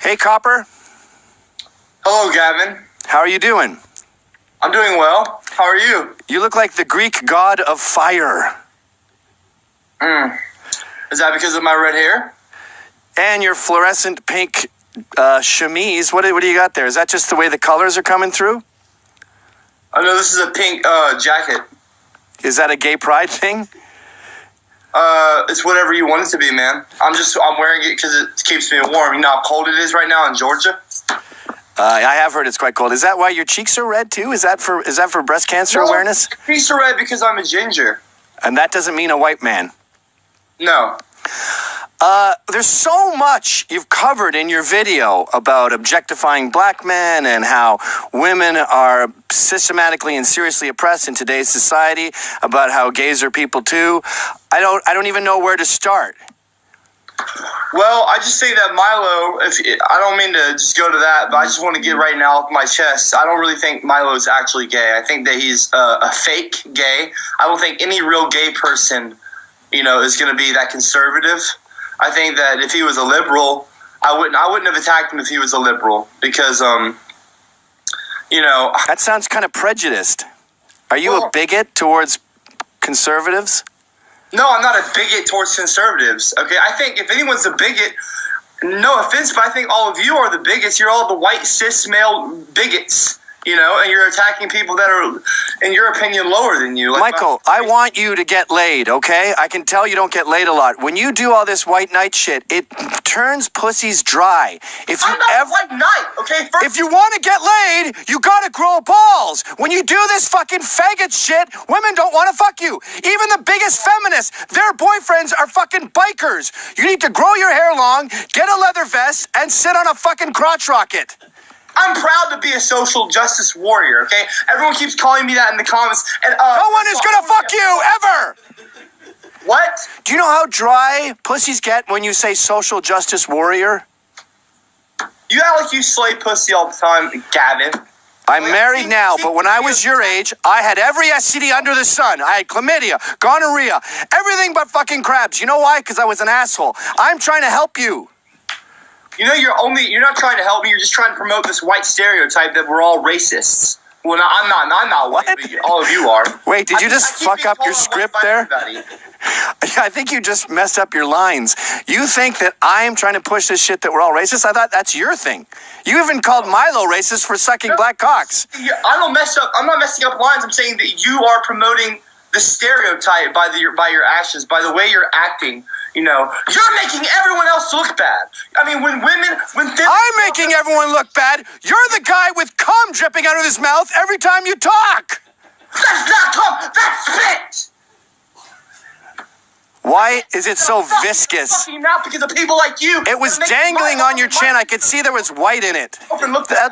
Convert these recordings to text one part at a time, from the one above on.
Hey, Copper. Hello, Gavin. How are you doing? I'm doing well. How are you? You look like the Greek god of fire. Is that because of my red hair? And your fluorescent pink chemise. What do you got there? Is that just the way the colors are coming through? Oh, no, this is a pink jacket. Is that a gay pride thing? It's whatever you want it to be, man. I'm wearing it because it keeps me warm. You know how cold it is right now in Georgia? I have heard it's quite cold. Is that why your cheeks are red too? Is that for breast cancer awareness? Cheeks are red because I'm a ginger. And that doesn't mean a white man. No. There's so much you've covered in your video about objectifying black men and how women are systematically and seriously oppressed in today's society, about how gays are people too. I don't even know where to start. Well, I just say that Milo, I don't mean to just go to that, but I just want to get right now off my chest. I don't really think Milo's actually gay. I think that he's a fake gay. I don't think any real gay person, is going to be that conservative. I think that if he was a liberal, I wouldn't have attacked him if he was a liberal because, That sounds kind of prejudiced. Are you a bigot towards conservatives? No, I'm not a bigot towards conservatives. Okay, I think if anyone's a bigot, no offense, but I think all of you are the bigots. You're all the white cis male bigots. And you're attacking people that are, in your opinion, lower than you. Like Michael, I want you to get laid, okay? I can tell you don't get laid a lot. When you do all this white knight shit, it turns pussies dry. I'm not white knight, okay? If you want to get laid, you gotta grow balls. When you do this fucking faggot shit, women don't want to fuck you. Even the biggest feminists, their boyfriends are fucking bikers. You need to grow your hair long, get a leather vest, and sit on a fucking crotch rocket. I'm proud to be a social justice warrior, okay? Everyone keeps calling me that in the comments. And no one is gonna fuck you, ever! What? Do you know how dry pussies get when you say social justice warrior? You act like you slay pussy all the time, Gavin. I'm married now, but when I was your age, I had every STD under the sun. I had chlamydia, gonorrhea, everything but fucking crabs. You know why? Because I was an asshole. I'm trying to help you. You're not trying to help me, you're just trying to promote this white stereotype that we're all racists. Well, no, I'm not white, but all of you are. Wait, did you just fuck up your script there? I think you just messed up your lines. You think that I'm trying to push this shit that we're all racist? I thought that's your thing. You even called Milo racist for sucking black cocks. I'm not messing up lines. I'm saying that you are promoting the stereotype by your actions, by the way you're acting. You're making everyone else look bad. I mean, I'm making everyone look bad. You're the guy with cum dripping out of his mouth every time you talk. That's not cum. That's spit. Why is it so viscous? Not because of people like you. It was dangling on your chin. I could see there was white in it.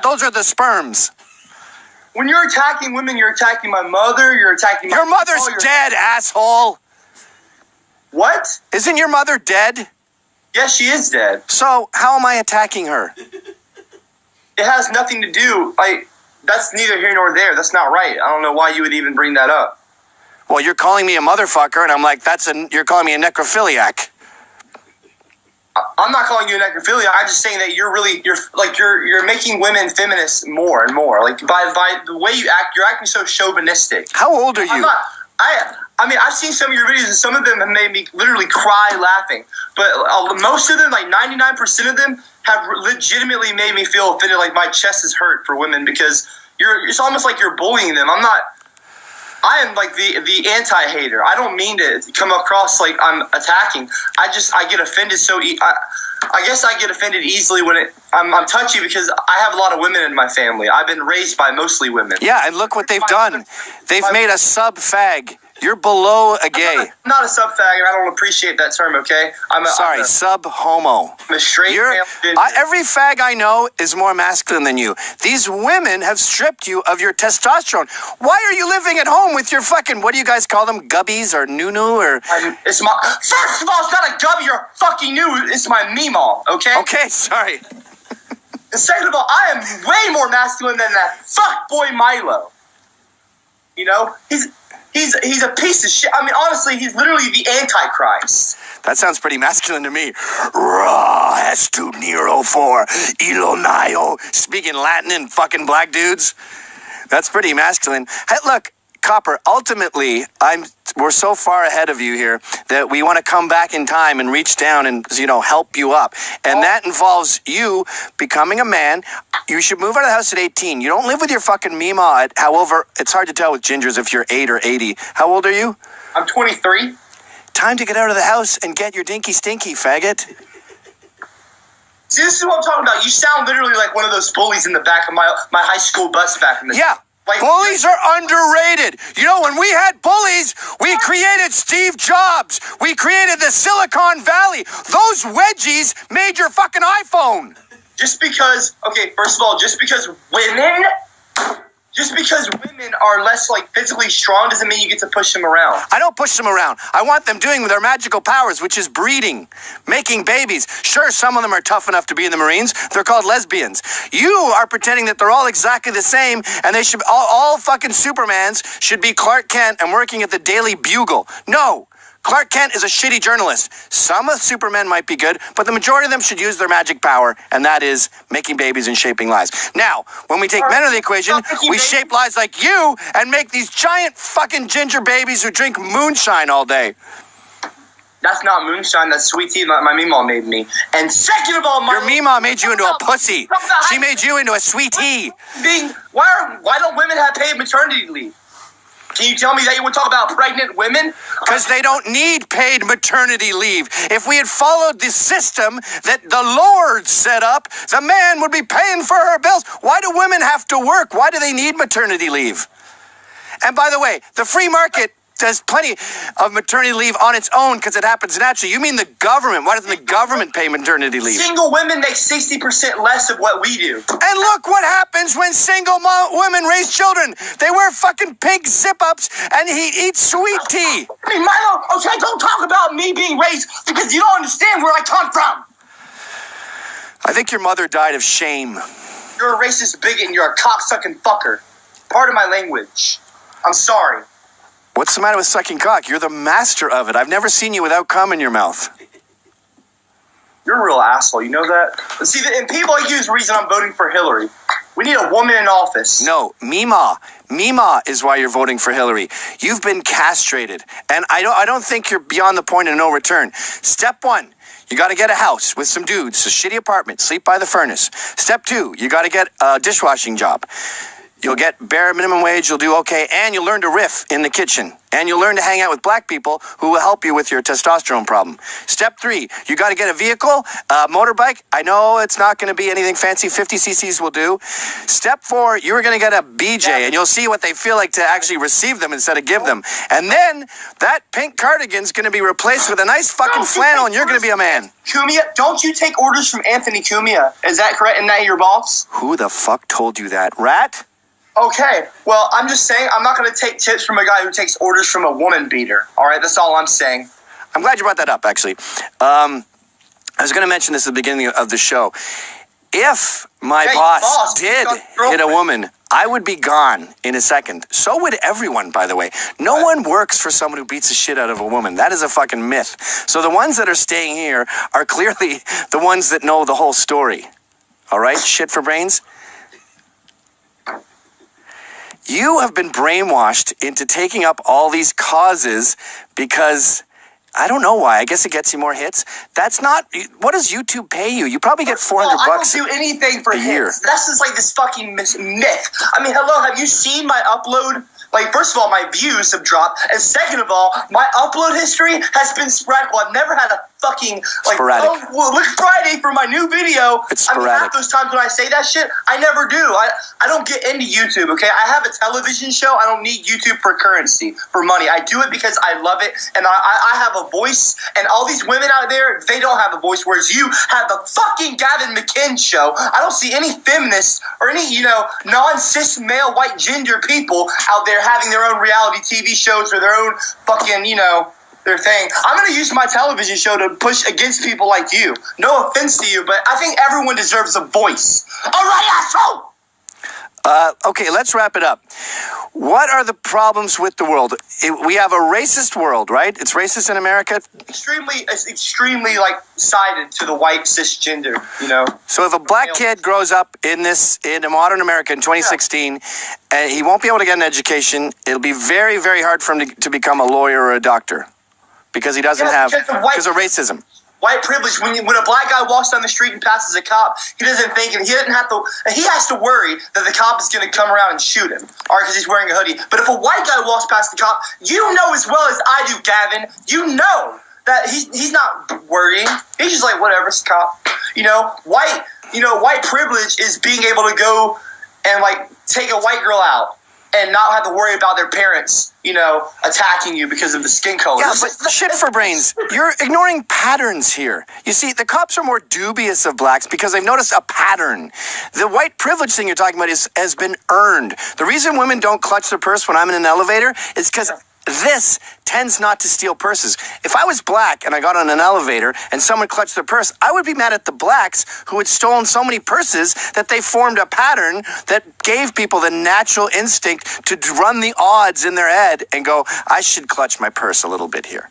Those are the sperms. When you're attacking women, you're attacking my mother. You're attacking your mother's dead, asshole. What? Isn't your mother dead? Yes, she is dead. So how am I attacking her? It has nothing to do. That's neither here nor there. That's not right. I don't know why you would even bring that up. Well, you're calling me a motherfucker, and I'm like, you're calling me a necrophiliac. I'm not calling you a necrophiliac. I'm just saying that you're making women feminists more and more. Like by the way you act, you're acting so chauvinistic. How old are you? I mean, I've seen some of your videos, and some of them have made me literally cry laughing. But most of them, like 99% of them, have legitimately made me feel offended, like my chest is hurt for women because it's almost like you're bullying them. I am like the anti-hater. I don't mean to come across like I'm attacking. I get offended I guess I get offended easily when I'm touchy because I have a lot of women in my family. I've been raised by mostly women. Yeah, and look what they've done. They've made a sub-fag. You're below a gay. I'm not a sub-fag, and I don't appreciate that term, okay? Sorry, sub-homo. I'm a straight male. Every fag I know is more masculine than you. These women have stripped you of your testosterone. Why are you living at home with your fucking, what do you guys call them, gubbies or nunu or... First of all, it's not a gubby or fucking new. It's my meemaw, okay? Okay, sorry. And second of all, I am way more masculine than that fuck boy Milo. he's a piece of shit. I mean, honestly, he's literally the Antichrist. That sounds pretty masculine to me. Ra estu Nero for Ilonio. Speaking Latin and fucking black dudes. That's pretty masculine. Hey, look, Copper, ultimately, we're so far ahead of you here that we want to come back in time and reach down and, help you up. And that involves you becoming a man. You should move out of the house at 18. You don't live with your fucking Mima however, it's hard to tell with gingers if you're 8 or 80. How old are you? I'm 23. Time to get out of the house and get your dinky stinky, faggot. See, this is what I'm talking about. You sound literally like one of those bullies in the back of my high school bus back in the day. Yeah. Like, bullies are underrated. When we had bullies, we created Steve Jobs. We created the Silicon Valley. Those wedgies made your fucking iPhone. First of all, just because women are less, physically strong doesn't mean you get to push them around. I don't push them around. I want them doing their magical powers, which is breeding, making babies. Sure, some of them are tough enough to be in the Marines. They're called lesbians. You are pretending that they're all exactly the same, and they should all fucking Supermans should be Clark Kent and working at the Daily Bugle. No. Clark Kent is a shitty journalist. Some of Supermen might be good, but the majority of them should use their magic power, and that is making babies and shaping lives. Now, when we take men out of the equation, we shape lives like you and make these giant fucking ginger babies who drink moonshine all day. That's not moonshine, that's sweet tea my Meemaw made me. And second of all, your Meemaw made you into a pussy. She made you into a sweet tea. Why don't women have paid maternity leave? Can you tell me that you would talk about pregnant women? Because they don't need paid maternity leave. If we had followed the system that the Lord set up, the man would be paying for her bills. Why do women have to work? Why do they need maternity leave? And by the way, the free market does plenty of maternity leave on its own because it happens naturally. You mean the government? Why doesn't the government pay maternity leave? Single women make 60% less of what we do. And look what happens when single women raise children. They wear fucking pink zip-ups and he eats sweet tea. I mean, Milo, okay, don't talk about me being raised because you don't understand where I come from. I think your mother died of shame. You're a racist bigot and you're a cocksucking fucker. Pardon my language. I'm sorry. What's the matter with sucking cock? You're the master of it. I've never seen you without cum in your mouth. You're a real asshole. You know that? See, and people like you is the reason I'm voting for Hillary. We need a woman in office. No, Mima. Mima is why you're voting for Hillary. You've been castrated. And I don't think you're beyond the point of no return. Step 1. You got to get a house with some dudes, a shitty apartment, sleep by the furnace. Step 2. You got to get a dishwashing job. You'll get bare minimum wage, you'll do okay, and you'll learn to riff in the kitchen. And you'll learn to hang out with black people who will help you with your testosterone problem. Step 3, you got to get a vehicle, a motorbike. I know it's not going to be anything fancy. 50 cc's will do. Step 4, you're going to get a BJ, and you'll see what they feel like to actually receive them instead of give them. And then that pink cardigan's going to be replaced with a nice fucking flannel, and you're going to be a man. Cumia, don't you take orders from Anthony Cumia? Is that correct? Isn't that your boss? Who the fuck told you that? Rat? Okay, well, I'm just saying I'm not going to take tips from a guy who takes orders from a woman beater. All right, that's all I'm saying. I'm glad you brought that up, actually. I was going to mention this at the beginning of the show. If my boss did hit a woman, I would be gone in a second. So would everyone, by the way. No one works for someone who beats the shit out of a woman. That is a fucking myth. So the ones that are staying here are clearly the ones that know the whole story. All right? Shit for brains? You have been brainwashed into taking up all these causes because, I don't know why. I guess it gets you more hits. That's not, what does YouTube pay you? You probably get $400 bucks I don't do anything for a year. That's just like this fucking myth. I mean, hello, have you seen my upload? Like, first of all, my views have dropped. And second of all, my upload history has been sporadic. Well, I've never had a fucking, sporadic. Oh, well, look Friday for my new video. It's sporadic. I mean, half those times when I say that shit, I never do. I don't get into YouTube, okay? I have a television show. I don't need YouTube for currency, for money. I do it because I love it, and I have a voice, and all these women out there, they don't have a voice, whereas you have the fucking Gavin McKinn show. I don't see any feminists or any, non-cis male white gender people out there having their own reality TV shows or their own fucking, their thing. I'm going to use my television show to push against people like you. No offense to you, but I think everyone deserves a voice. All right, asshole! Okay, let's wrap it up. What are the problems with the world? We have a racist world, right? It's racist in America. It's extremely like sided to the white cisgender. You know. So if a black kid grows up in a modern America in 2016, and he won't be able to get an education, it'll be very, very hard for him to become a lawyer or a doctor because he doesn't have because of racism. White privilege. When a black guy walks down the street and passes a cop, he doesn't think, and he has to worry that the cop is going to come around and shoot him, or because he's wearing a hoodie. But if a white guy walks past the cop, you know as well as I do, Gavin. You know that he's not worrying. He's just like, whatever, it's a cop. White privilege is being able to go and like take a white girl out and not have to worry about their parents, attacking you because of the skin color. Yeah, but shit for brains. You're ignoring patterns here. You see, the cops are more dubious of blacks because they've noticed a pattern. The white privilege thing you're talking about has been earned. The reason women don't clutch their purse when I'm in an elevator is because this tends not to steal purses. If I was black and I got on an elevator and someone clutched their purse, I would be mad at the blacks who had stolen so many purses that they formed a pattern that gave people the natural instinct to run the odds in their head and go, I should clutch my purse a little bit here.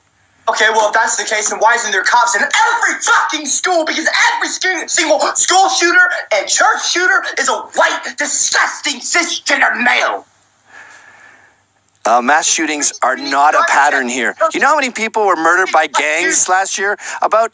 Okay, well, if that's the case, then why isn't there cops in every fucking school? Because every single school shooter and church shooter is a white, disgusting, cisgender male. Mass shootings are not a pattern here. You know how many people were murdered by gangs last year?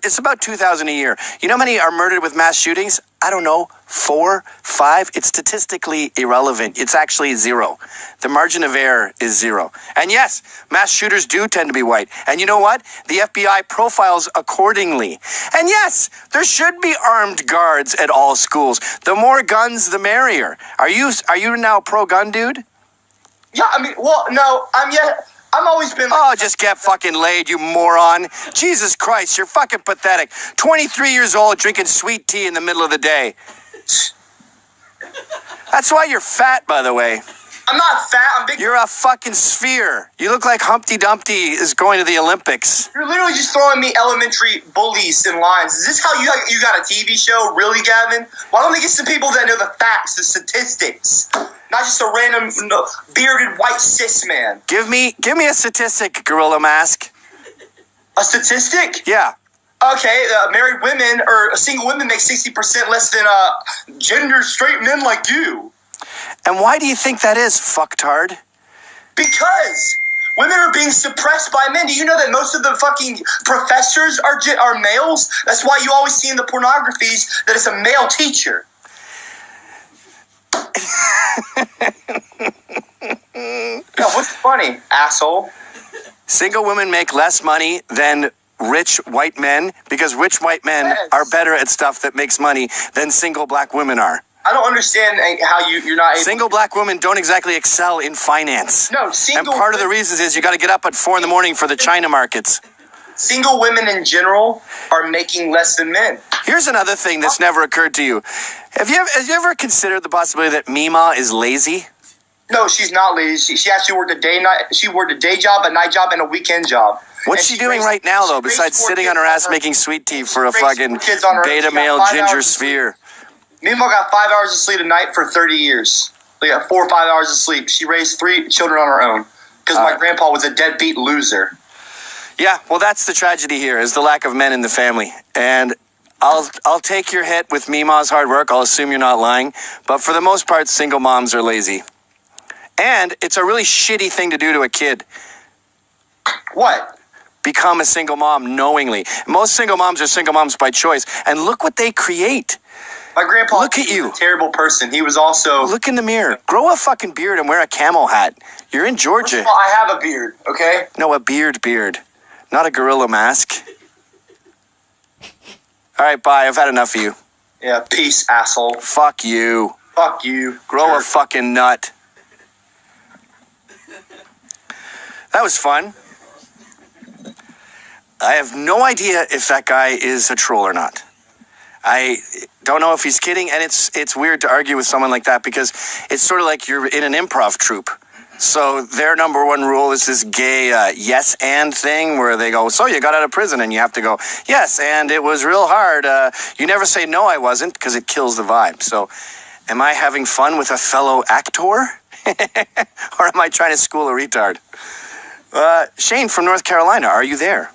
It's about 2,000 a year. You know how many are murdered with mass shootings? I don't know, 4, 5? It's statistically irrelevant. It's actually 0. The margin of error is 0. And yes, mass shooters do tend to be white. And you know what? The FBI profiles accordingly. And yes, there should be armed guards at all schools. The more guns, the merrier. Are you now pro-gun, dude? Yeah, no, I've always been like... Oh, just get fucking laid, you moron. Jesus Christ, you're fucking pathetic. 23 years old, drinking sweet tea in the middle of the day. That's why you're fat, by the way. I'm not fat, I'm big. You're a fucking sphere. You look like Humpty Dumpty is going to the Olympics. You're literally just throwing me elementary bullies in lines. Is this how you got a TV show? Really, Gavin? Why don't we get some people that know the facts, the statistics? Not just a random bearded white cis man. Give me a statistic, Gorilla Mask. A statistic? Yeah. Okay, married women or single women make 60% less than gender straight men like you. And why do you think that is, fucktard? Because women are being suppressed by men. Do you know that most of the fucking professors are males? That's why you always see in the pornographies that it's a male teacher. No, what's funny, asshole? Single women make less money than rich white men because rich white men are better at stuff that makes money than single black women are. I don't understand how you're not able. Single black women don't exactly excel in finance. No, single. And part of the reasons is you got to get up at 4 a.m. for the China markets. Single women in general are making less than men. Here's another thing that's never occurred to you. Have you ever considered the possibility that Mima is lazy? No, she's not lazy. She actually worked a day job, a night job, and a weekend job. What's she doing right now, though, besides sitting on her ass making sweet tea for a fucking beta male ginger sphere? Mima got 5 hours of sleep a night for 30 years. They got 4 or 5 hours of sleep. She raised 3 children on her own because my grandpa was a deadbeat loser. Yeah, well, that's the tragedy here, is the lack of men in the family. And I'll take your hit with Mima's hard work. I'll assume you're not lying. But for the most part, single moms are lazy. And it's a really shitty thing to do to a kid. What? Become a single mom knowingly. Most single moms are single moms by choice. And look what they create. My grandpa look at you. Was a terrible person. He was also... Look in the mirror. Grow a fucking beard and wear a camel hat. You're in Georgia. First of all, I have a beard, okay? No, a beard. Not a gorilla mask. All right, bye. I've had enough of you. Yeah, peace, asshole. Fuck you. Fuck you. Grow a fucking nut. That was fun. I have no idea if that guy is a troll or not. I don't know if he's kidding, and it's weird to argue with someone like that because it's sort of like you're in an improv troupe. So their number one rule is this gay yes and thing where they go, so you got out of prison, and you have to go, yes, and it was real hard. You never say no, I wasn't, because it kills the vibe. So Am I having fun with a fellow actor? Or am I trying to school a retard? Shane from North Carolina, are you there?